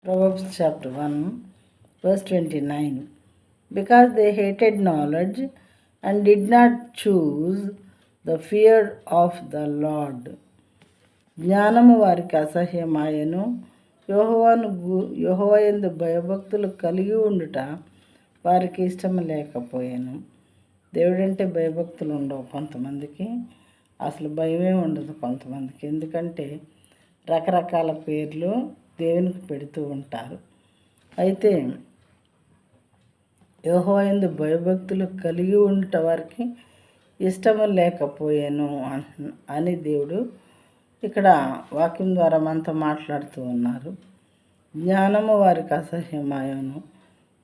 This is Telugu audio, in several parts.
Proverbs chapter 1, verse 29. Because they hated knowledge and did not choose the fear of the Lord. జ్ఞానము వారికి అసహ్యమాయను, యెహోవాయందు భయభక్తులు కలిగి ఉండుట వారికి ఇష్టం లేకపోయాను. దేవుడంటే భయభక్తులు ఉండవు కొంతమందికి, అసలు భయమే ఉండదు కొంతమందికి. ఎందుకంటే రకరకాల పేర్లు దేవునికి పెడుతూ ఉంటారు. అయితే యెహోవాయందు భయభక్తులు కలిగి ఉంట వారికి ఇష్టము లేకపోయాను అని దేవుడు ఇక్కడ వాక్యం ద్వారా మనతో మాట్లాడుతూ ఉన్నారు. జ్ఞానము వారికి అసహ్యమాయను.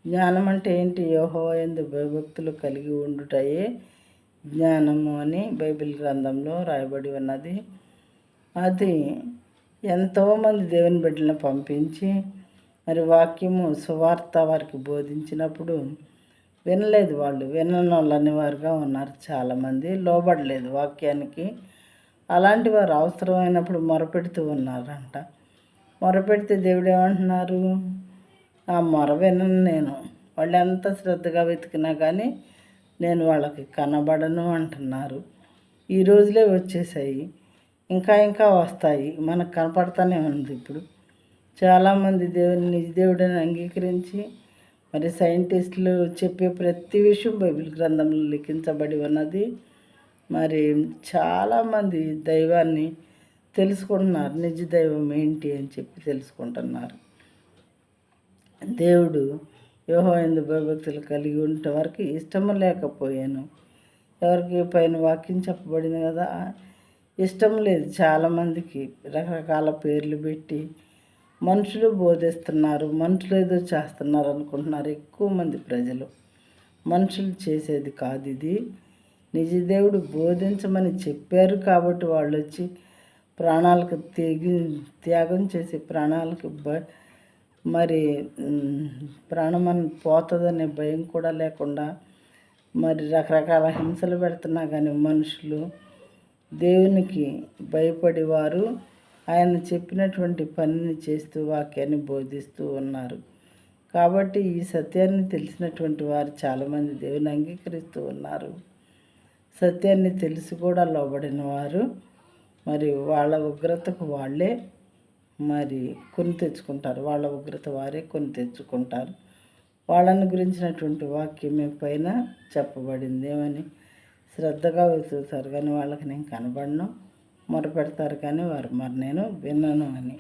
జ్ఞానం అంటే ఏంటి? యెహోవాయందు భయభక్తులు కలిగి ఉండుటయే జ్ఞానము అని బైబిల్ గ్రంథంలో రాయబడి ఉన్నది. అది ఎంతోమంది దేవుని బిడ్డలను పంపించి మరి వాక్యము సువార్త వారికి బోధించినప్పుడు వినలేదు. వాళ్ళు వినని వారుగా ఉన్నారు. చాలామంది లోబడలేదు వాక్యానికి. అలాంటి వారు అవసరమైనప్పుడు మొరపెడుతూ ఉన్నారంట. మొరపెడితే దేవుడు ఏమంటున్నారు? ఆ మొర వినను నేను. వాళ్ళు ఎంత శ్రద్ధగా వెతికినా కానీ నేను వాళ్ళకి కనబడను అంటున్నారు. ఈ రోజులే వచ్చేసాయి, ఇంకా వస్తాయి. మనకు కనపడతానే ఉంది. ఇప్పుడు చాలామంది నిజ దేవుడిని అంగీకరించి మరి సైంటిస్టులు చెప్పే ప్రతి విషయం బైబిల్ గ్రంథంలో లిఖించబడి ఉన్నది. మరి చాలామంది దైవాన్ని తెలుసుకుంటున్నారు. నిజ దైవం ఏంటి అని చెప్పి తెలుసుకుంటున్నారు. దేవుడు యెహోవాయందు భయభక్తులు కలిగి ఉంటే వారికి ఇష్టము లేకపోయాను. ఎవరికి పైన వాక్యం చెప్పబడింది కదా, ఇష్టం లేదు. చాలామందికి రకరకాల పేర్లు పెట్టి మనుషులు బోధిస్తున్నారు, మనుషులు ఏదో చేస్తున్నారు అనుకుంటున్నారు. ఎక్కువ మంది ప్రజలు మనుషులు చేసేది కాదు ఇది. నిజ దేవుడు బోధించమని చెప్పారు కాబట్టి వాళ్ళు వచ్చి ప్రాణాలకు త్యాగం చేసి ప్రాణాలకు మరి ప్రాణమని పోతుందనే భయం కూడా లేకుండా మరి రకరకాల హింసలు పెడుతున్నా కానీ మనుషులు దేవునికి భయపడి వారు ఆయన చెప్పినటువంటి పనిని చేస్తూ వాక్యాన్ని బోధిస్తూ ఉన్నారు. కాబట్టి ఈ సత్యాన్ని తెలిసినటువంటి వారు చాలామంది దేవుని అంగీకరిస్తూ ఉన్నారు. సత్యాన్ని తెలిసి కూడా లోబడిన వారు మరి వాళ్ళ ఉగ్రతకు వాళ్ళే మరి కొని తెచ్చుకుంటారు. వాళ్ళ ఉగ్రత వారే కొని తెచ్చుకుంటారు. వాళ్ళని గురించినటువంటి వాక్యమే పైన చెప్పబడింది. ఏమని? శ్రద్ధగా వెతుకుతారు కానీ వాళ్ళకి నేను కనబడను, మొరపెడతారు కానీ వారు మరి నేను వినను అని.